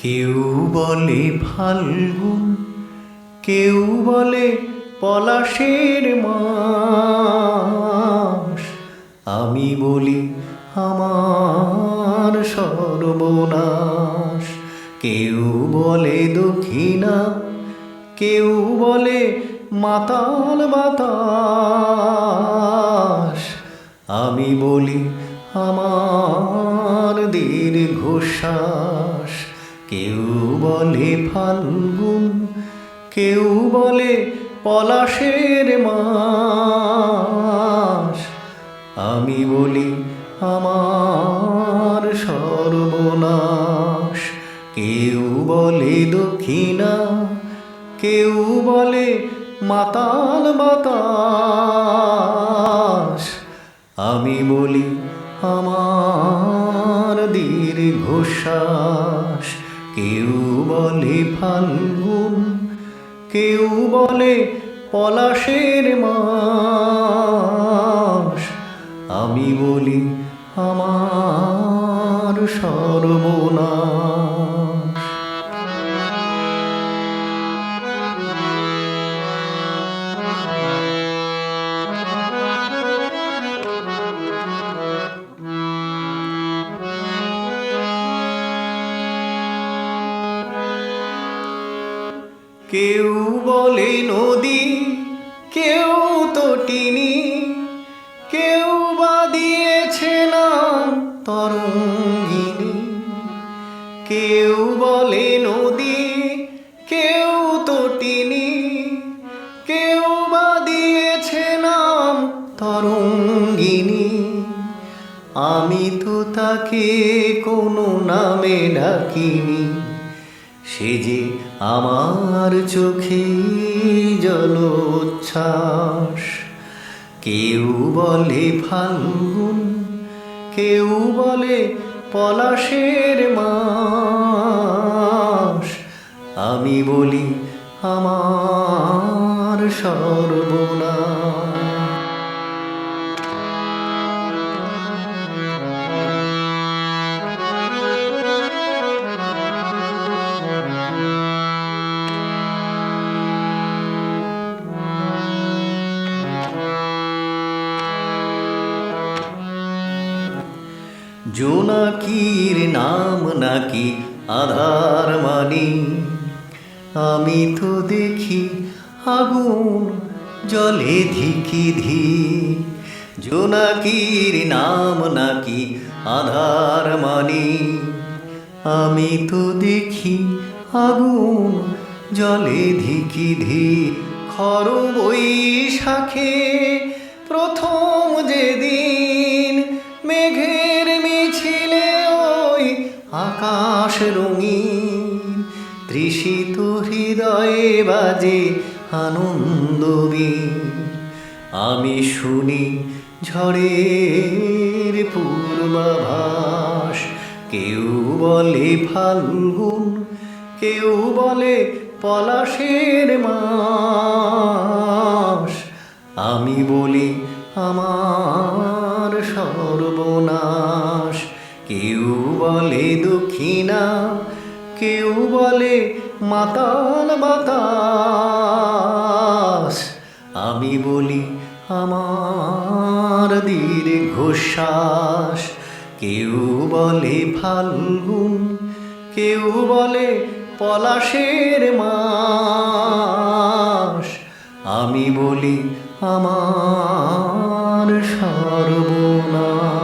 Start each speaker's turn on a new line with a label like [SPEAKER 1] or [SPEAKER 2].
[SPEAKER 1] কেউ বলে ফাল্গুন, কেউ বলে পলাশের মাস। আমি বলি আমার সর্বনাশ। কেউ বলে দক্ষিণা, কেউ বলে মাতাল বাতাস। আমি বলি আমার দীর্ঘশ্বাস। কেউ বলে ফাল্গুন, কেউ বলে পলাশের মাস। আমি বলি আমার সর্বনাশ। কেউ বলে দক্ষিণা, কেউ বলে মাতাল বাতাস। আমি বলি আমার দীর্ঘশ্বাস। কেউ বলে ফাল্গুন, কেউ বলে পলাশের মাস। আমি বলি আমার সর্বনাশ। কেউ বলে নদী, কেউ তটিনী, কেউ বা দিয়েছে নাম তরঙ্গিনী। কেউ বলে নদী, কেউ তটিনী, কেউ বা দিয়েছে নাম তরঙ্গিনী। আমি তো তাকে কোনো নামে ডাকিনি, সে যে আমার চোখে জলোচ্ছ্বাস। কেউ বলে ফাল্গুন, কেউ বলে পলাশের মাস। আমি বলি আমার সর্বনাশ। জোনাকির নাম নাকি আধার মানি, আমি তো দেখি আগুন জলে ধিকি ধিক। জোনাকির নাম নাকি আধার মানি, আমি তো দেখি আগুন জলে ধিকি ধিক। খর বৈশাখে প্রথম যেদিন মেঘের মিছিলে ওই আকাশ রঙিন, তৃষিত হৃদয়ে বাজে আনন্দবীণ। আমি শুনি ঝড়ের পূর্বাভাস। কেউ বলে ফাল্গুন, কেউ বলে পলাশের মাস। আমি বলি আমার সর্বনাশ। কেউ বলে দক্ষিণা, কেউ বলে মাতাল বাতাস। আমি বলি আমার দীর্ঘশ্বাস। কেউ বলে ফাল্গুন, কেউ বলে পলাশের মাস। আমি বলি আমার সর্বনাশ।